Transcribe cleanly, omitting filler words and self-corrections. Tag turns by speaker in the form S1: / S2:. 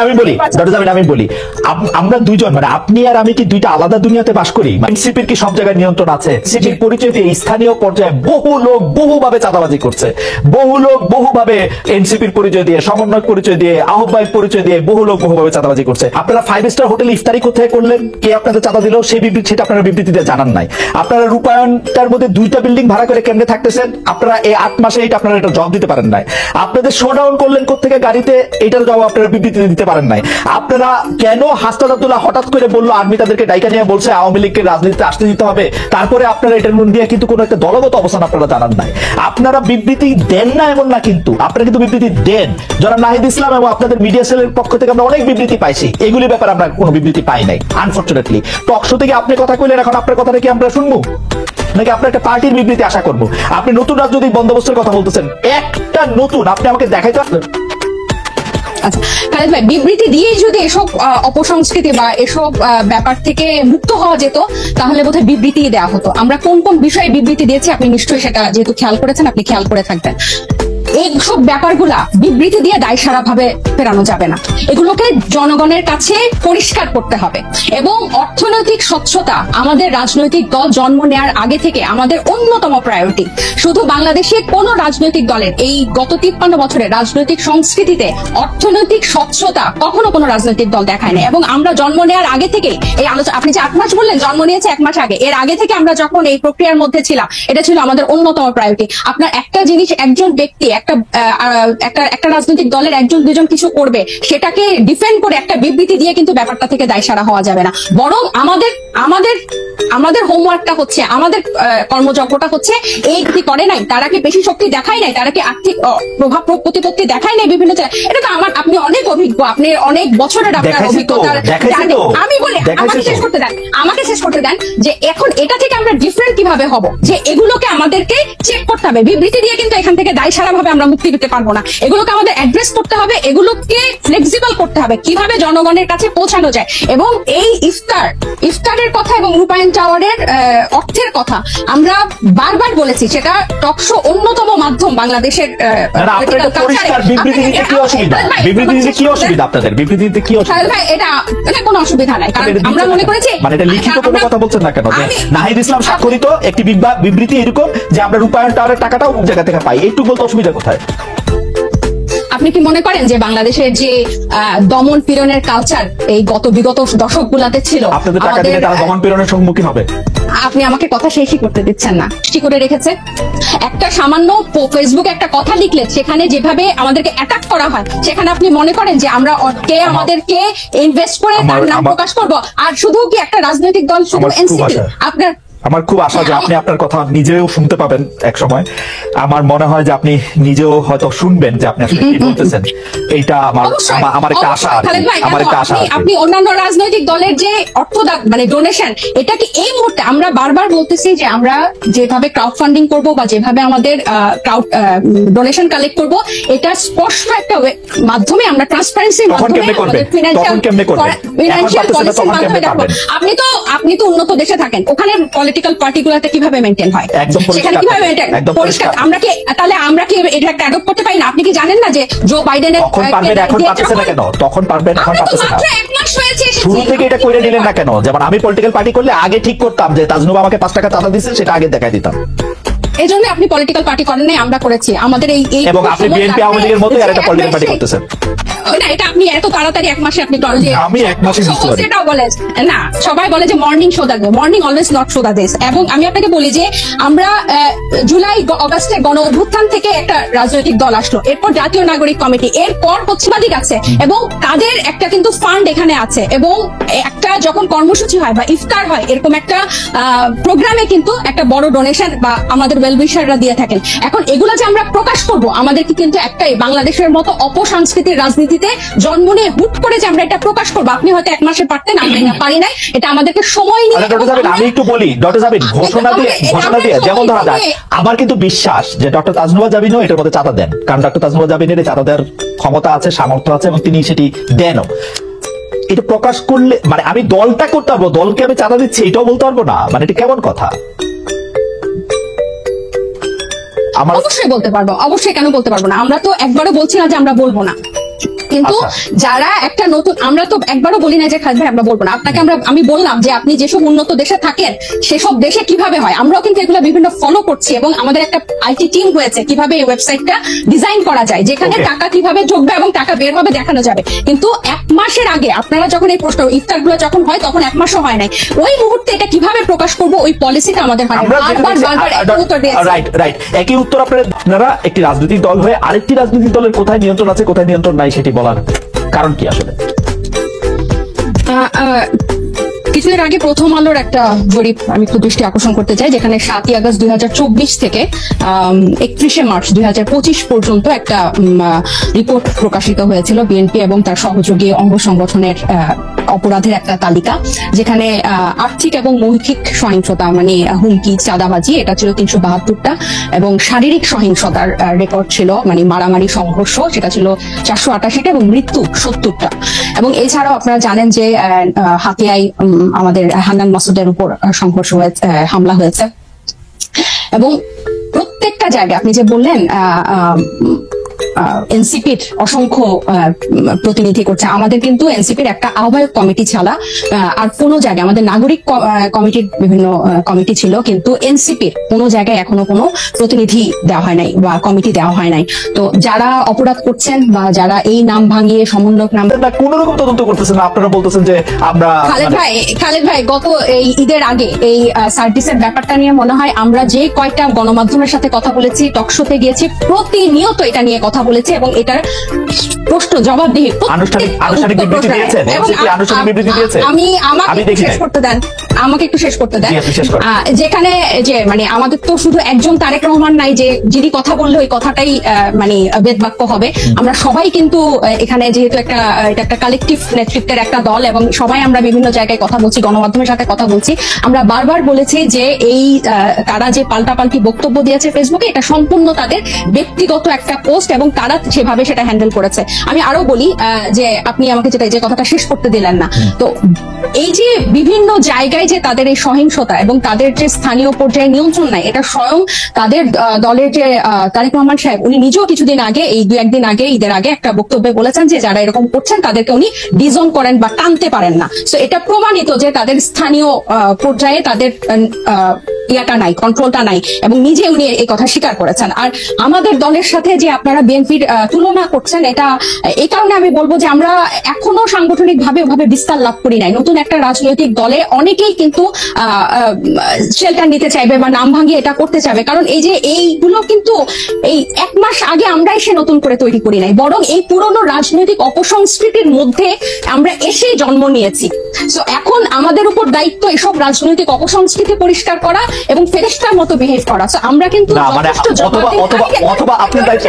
S1: আমি বলি আমরা দুইজন মানে আপনি আর আমি কি দুইটা আলাদা দুনিয়াতে বাস করি? এনসিপির কি সব জায়গায় নিয়ন্ত্রণ আছে? সিপির পরিচয় দিয়ে স্থানীয় পর্যায়ে বহু লোক বহুভাবে চাঁদাবাজি করছে, বহু লোক বহুভাবে এনসিপির পরিচয় দিয়ে, সমন্বয় পরিচয় দিয়ে, আহ্বায়ক পরিচয় দিয়ে বহু লোক বহুভাবে চাঁদাবাজি করছে। আপনারা 5 স্টার হোটেলে ইফতারি কোথায় করলেন, কে আপনাদের চাঁদা দিল সেই সেটা আপনারা বিবৃতিতে জানান নাই। আপনারা রূপায়ণটার মধ্যে 2টা বিল্ডিং ভাড়া করে কেমনে থাকতেছেন আপনারা এই 8 মাসে, এটা আপনারা এটা জবাব দিতে পারেন নাই। আপনাদের শোডাউন করলেন কোথেকে গাড়িতে, এটার জবাব আপনারা বিবৃতিতে দিতে পারেন নাই। আপনারা কেন হাসনাত আব্দুল্লাহ হঠাৎ করে বললো আর্মি তাদেরকে ডাইকা নিয়ে বলছে আওয়ামী লীগকে রাজনীতিতে আসতে দিতে হবে, তারপরে আপনারা এটার মধ্যে দিয়ে কিন্তু কোনো একটা দলগত অবস্থান আপনারা জানান নাই। আপনারা বিবৃতি দেন না এমন না, কিন্তু আপনারা কিন্তু বিবৃতি দেন। জনাব নাহিদ ইসলাম এবং আপনাদের মিডিয়া সেলের পক্ষ থেকে আমরা অনেক বিবৃতি পাইছি, এগুলির ব্যাপারে আমরা কোনো বিবৃতি পাই নাই আনফরচুনেটলি। টক শো থেকে আপনি কথা কইলেন, এখন আপনার কথাটা কি আমরা শুনবো নাকি আপনার একটা পার্টির বিবৃতি আশা করবো? আপনি নতুন রাজনৈতিক বন্দোবস্তের কথা বলতেছেন, একটা নতুন আপনি আমাকে দেখাইতে আসলেন।
S2: আচ্ছা খালেদ ভাই, বিবৃতি দিয়ে যদি এসব অপসংস্কৃতি বা এসব ব্যাপার থেকে মুক্ত হওয়া যেত তাহলে বোধহয় বিবৃতি দেওয়া হতো। আমরা কোন কোন বিষয়ে বিবৃতি দিয়েছি আপনি নিশ্চয়ই সেটা যেহেতু খেয়াল করেছেন, আপনি খেয়াল করে থাকবেন। এইসব ব্যাপারগুলা বিবৃতি দিয়ে দায়সারা ভাবে ফেরানো যাবে না, এগুলোকে জনগণের কাছে পরিষ্কার করতে হবে। এবং অর্থনৈতিক স্বচ্ছতা আমাদের রাজনৈতিক দল জন্ম নেওয়ার আগে থেকে আমাদের অন্যতম প্রায়োরিটি। শুধু বাংলাদেশে কোন রাজনৈতিক দলের এই গত 53 বছরের রাজনৈতিক সংস্কৃতিতে অর্থনৈতিক স্বচ্ছতা কখনো কোনো রাজনৈতিক দল দেখায় না। এবং আমরা জন্ম নেওয়ার আগে থেকে এই আলোচনা, আপনি যে 8 মাস বললেন, জন্ম নিয়েছে 1 মাস আগে, এর আগে থেকে আমরা যখন এই প্রক্রিয়ার মধ্যে ছিলাম, এটা ছিল আমাদের অন্যতম প্রায়োরিটি। আপনার একটা জিনিস, একজন ব্যক্তি একটা রাজনৈতিক দলের 1-2 কিছু করবে, সেটাকে ডিফেন্ড করে একটা বিবৃতি দিয়ে কিন্তু ব্যাপারটা থেকে দায়সারা হওয়া যাবে না। বরং আমাদের হোমওয়ার্কটা হচ্ছে, আমাদের কর্মযজ্ঞটা হচ্ছে, এই কি করে নাই, তারা কি বেশি শক্তি দেখায় নাই, তারা কি আর্থিক প্রভাব প্রতিপত্তি দেখায় নাই বিভিন্ন জায়গায়। এটা তো আপনি অনেক অভিজ্ঞ, আপনি অনেক বছরের আপনার অভিজ্ঞতা। আমি বলি, আমাকে শেষ করতে দেন যে এখন এটা থেকে আমরা ডিফারেন্ট কিভাবে হব, যে এগুলোকে আমাদেরকে চেক করতে হবে। বিবৃতি দিয়ে কিন্তু এখান থেকে দায়সারা ভাবে আমরা মুক্তি পেতে পারবো না, এগুলোকে আমাদের অ্যাড্রেস করতে হবে, এগুলোকে ফ্লেক্সিবল করতে হবে, কিভাবে জনগণের কাছে পৌঁছানো যায়। এবং এই ইফতারের কথা এবং রূপায়ণ টাওয়ারের অর্থের কথা আমরা বারবার বলেছি, সেটা টকশো অন্যতম মাধ্যম বাংলাদেশের। এটা কোনো অসুবিধা নাই, কারণ আমরা মনে করেছি
S1: মানে এটা লিখিত কোনো কথা বলছেন না কেন? নাহিদ ইসলাম স্বাক্ষরিত একটি বিবৃতি এরকম যে আমরা রূপায়ণ টাওয়ারের টাকাটাও জায়গা থেকে পাই, একটু বলতে অসুবিধা কোথায়?
S2: আপনি কি মনে করেন যে বাংলাদেশের যে দমন পীড়নের কালচার এই বিগত দশকগুলাতে ছিল,
S1: আপনাদের টাকা দিলে তারা দমন পীড়নের সম্মুখীন হবে?
S2: আপনি আমাকে কথা শেষই করতে দিচ্ছেন না। সৃষ্টি করে রেখেছে একটা সামান্য ফেসবুকে একটা কথা লিখলে সেখানে যেভাবে আমাদেরকে অ্যাটাক করা হয়, সেখানে আপনি মনে করেন যে আমরা আমাদেরকে ইনভেস্ট করে তার নাম প্রকাশ করব? আর শুধু কি একটা রাজনৈতিক দল, শুধু এনসিপি?
S1: আমার খুব আশা যে আপনি আপনার কথা নিজেও শুনতে পাবেন এক সময়। আমার মনে হয় যে আপনি নিজেও হয়তো শুনবেন যে আপনি আসলে কি বলতেছেন। এইটা আমার একটা আশা, আমার একটা আশা।
S2: আপনি অন্যান্য রাজনৈতিক দলের যে অর্থ মানে ডোনেশন, এটা কি এই মুহূর্তে আমরা বারবার বলতেছি যে আমরা যেভাবে ক্রাউড ফান্ডিং করব বা যেভাবে আমাদের ক্রাউড ডোনেশন কালেক্ট করব, এটা স্পষ্ট একটা মাধ্যমে আমরা ট্রান্সপারেন্সির মাধ্যমে ফিনান্সিয়াল পলিসির মাধ্যমে দেখব। আপনি তো উন্নত দেশে থাকেন, ওখানে পলিটিক্যাল পার্টিগুলাতে কিভাবে মেইনটেইন হয়, সেখানে কিভাবে মেইনটেইন পরিষ্কার। আমরা কি এটা একটা অ্যাডপ্ট করতে পারি না? আপনি কি জানেন না যে জো বাইডেনের
S1: তখন পারবেন, এখন পারতেছেন না কেন? তখন পারবেন, এখন পারতেছেন না। শুরু থেকে এটা কইরা নিলেন না কেন? যেমন আমি পলিটিক্যাল পার্টি করলে আগে ঠিক করতাম যে তাজনুবা আমাকে 5 টাকা চাঁদা দিয়েছে, সেটা আগে দেখাই দিতাম।
S2: এই জন্য আপনি পলিটিক্যাল পার্টি করেন নাই, আমরা করেছি। আমাদের এই
S1: এবং আপনি বিএনপি আওয়ামী লীগের মতো আর একটা পলিটিক্যাল পার্টি করতেছেন
S2: না। এটা আপনি এত তাড়াতাড়ি 1 মাসে আপনি
S1: আমি 1 মাসে
S2: সেটাও বলে না। সবাই বলে যে morning show the day, morning always not show the days. এবং আমি আপনাকে বলি যে আমরা জুলাই অগাস্টে গণ অভ্যুত্থান থেকে একটা রাজনৈতিক দল আসলো, এরপর জাতীয় নাগরিক কমিটি, এরপর পশ্চিমাদিক আছে, এবং তাদের একটা কিন্তু ফান্ড এখানে আছে। এবং একটা যখন কর্মসূচি হয় বা ইফতার হয়, এরকম একটা প্রোগ্রামে কিন্তু একটা বড় ডোনেশন বা আমাদের ওয়েলউইশাররা দিয়ে থাকেন। এখন এগুলা যে আমরা প্রকাশ করব, আমাদেরকে কিন্তু একটাই, বাংলাদেশের মতো অপসংস্কৃতির রাজনীতিতে জন্ম নিয়ে হুট করে যে আমরা এটা প্রকাশ করবো, আপনি হয়তো 1 মাসে পারতেন, আমরা পারি নাই। এটা আমাদেরকে সময় নিয়ে।
S1: আমি একটু বলি, ডক্টর জাবিন ঘোষণা দিয়ে যেমন ধরা যায়, আমার কিন্তু বিশ্বাস যে ডক্টর তাজনুবা জাবিনও এটার মধ্যে চাঁদা দেন, কারণ ডক্টর তাজনুবা জাবিনের চাঁদা দেওয়ার ক্ষমতা আছে, সামর্থ্য আছে, এবং তিনি সেটি দেনও। এটা প্রকাশ করলে মানে আমি দলটা করতে পারবো, দলকে আমি চাঁদা দিচ্ছি এটাও বলতে পারবো না, মানে এটা কেমন কথা?
S2: অবশ্যই বলতে পারবো, অবশ্যই। কেন বলতে পারবো না? আমরা তো একবারও বলছি না যে আমরা বলবো না। কিন্তু
S1: আচ্ছা।
S2: যারা একটা নতুন, আমরা তো একবারও বলি না যে খালেদ ভাই আমরা বলবো না, আপনাকে আমি বললাম যে আপনি যেসব উন্নত দেশে থাকেন সেসব দেশে কিভাবে হয়, আমরাও কিন্তু এগুলো বিভিন্ন ফলো করছি এবং আমাদের একটা আইটি টিম হয়েছে কিভাবে এই ওয়েবসাইটটা ডিজাইন করা যায়, যেখানে
S1: Okay.
S2: টাকা কিভাবে যোগবে এবং টাকা বের হবে দেখানো যাবে। কিন্তু 1 মাসের আগে আপনারা যখন এই প্রশ্ন ইফতারগুলো যখন হয় তখন 1 মাসও হয় নাই, ওই মুহূর্তে এটা কিভাবে প্রকাশ করবো ওই পলিসিটা আমাদের হয় না। বারবার একই উত্তর দিয়েছি।
S1: রাইট, একই উত্তর আপনারা একটি রাজনৈতিক দল হয়ে আরেকটি রাজনৈতিক দলের কোথায় নিয়ন্ত্রণ আছে কোথায় নিয়ন্ত্রণ নাই সেটি বলার কারণ কি আসলে?
S2: কিছুদিন আগে প্রথম আলোর একটা জরিপ আমি একটু দৃষ্টি আকর্ষণ করতে চাই, যেখানে 7ই আগস্ট 2024 থেকে 31শে মার্চ 2025 পর্যন্ত একটা রিপোর্ট প্রকাশিত হয়েছিল বিএনপি এবং তার সহযোগী অঙ্গ সংগঠনের অপরাধের একটা তালিকা, যেখানে আর্থিক এবং মৌখিক সহিংসতা মানে হুমকি, চাঁদাবাজি, এটা ছিল 372টা, এবং শারীরিক সহিংসতার রেকর্ড ছিল মানে মারামারি, সংঘর্ষ, সেটা ছিল 488টা, এবং মৃত্যু 70টা। এবং এছাড়াও আপনারা জানেন যে হাতিয়ায় আমাদের হান্নান মাসুদের উপর সংঘর্ষ হয়েছে, হামলা হয়েছে, এবং প্রত্যেকটা জায়গায় আপনি যে বললেন এনসিপির অসংখ্য প্রতিনিধি করছে, আমাদের কিন্তু এনসিপির একটা আহ্বায়ক কমিটি ছাড়া আর কোনো জায়গায়, আমাদের নাগরিক কমিটির বিভিন্ন কমিটি ছিল, কিন্তু এনসিপির কোনো জায়গায় এখনো কোনো প্রতিনিধি দেওয়া হয় নাই বা কমিটি দেওয়া হয় নাই। তো যারা অপরাধ করছেন বা যারা এই নাম ভাঙিয়ে সমন্বয়ক নাম,
S1: কোন রকম তদন্ত করতেছেন না, আপনারা বলতেছেন যে আমরা
S2: খালেদ ভাই গত এই ঈদের আগে এই সার্ভিসের ব্যাপারটা নিয়ে মনে হয় আমরা যে কয়টা গণমাধ্যমের সাথে কথা বলেছি, টকশোতে গিয়েছি, প্রতিনিয়ত এটা নিয়ে কথা বলেছি এবং এটার প্রশ্ন জবাবদিহি
S1: আনুষ্ঠানিক বিবৃতি দিয়েছেন, এনসিপি আনুষ্ঠানিক বিবৃতি দিয়েছে।
S2: আমাকে শেষ করতে দেন,
S1: জি, আপনি শেষ করেন।
S2: যেখানে যে মানে আমাদের তো শুধু একজন তারেক রহমান নাই যে যিনি কথা বললে ওই কথাটাই মানে বেদবাক্য হবে। আমরা সবাই কিন্তু এখানে যেহেতু এটা একটা কালেকটিভ নেতৃত্বের একটা দল এবং সবাই আমরা বিভিন্ন জায়গায় কথা বলছি, গণমাধ্যমের সাথে কথা বলছি, আমরা বারবার বলেছি যে এই তারা যে পাল্টাপাল্টি বক্তব্য দিয়েছে ফেসবুকে, এটা সম্পূর্ণ তাদের ব্যক্তিগত একটা পোস্ট এবং তারা সেভাবে সেটা হ্যান্ডেল করেছে। আমি আরো বলি যে আপনি আমাকে যে কথাটা শেষ করতে দিলেন না, তো এই যে বিভিন্ন জায়গায় যে তাদের এই সহিংসতা এবং তাদের যে স্থানীয় পর্যায়ে নিয়ন্ত্রণ নাই, এটা স্বয়ং তাদের দলের যে তারেক রহমান সাহেব, উনি নিজেও কিছুদিন আগে, এই 2-1 দিন আগে, ঈদের আগে একটা বক্তব্যে বলেছেন যে যারা এরকম করছেন তাদেরকে উনি ডিজন করেন বা টানতে পারেন না। তো এটা প্রমাণিত যে তাদের স্থানীয় পর্যায়ে তাদের ইয়াটা নাই, কন্ট্রোলটা নাই, এবং নিজে উনি এই কথা স্বীকার করেছেন। আর আমাদের দলের সাথে যে আপনারা বিএনপির তুলনা করছেন, এটা এই কারণে আমি বলবো যে আমরা এখনো সাংগঠনিক ভাবে ওভাবে বিস্তার লাভ করি নাই। নতুন একটা রাজনৈতিক দলে অনেকেই কিন্তু শেল্টার নিতে চাইবে বা নাম ভাঙিয়ে এটা করতে চাইবে, কারণ এই যে এইগুলো কিন্তু এই 1 মাস আগে আমরা এসে নতুন করে তৈরি করি নাই, বরং এই পুরনো রাজনৈতিক অপসংস্কৃতির মধ্যে আমরা এসেই জন্ম নিয়েছি। সো এখন আমাদের উপর দায়িত্ব এসব রাজনৈতিক অপসংস্কৃতি পরিষ্কার করা এবং ফেরেশতার মতো বিহেভ করা। সো আমরা কিন্তু
S1: না মানে অথবা আপনার দায়িত্ব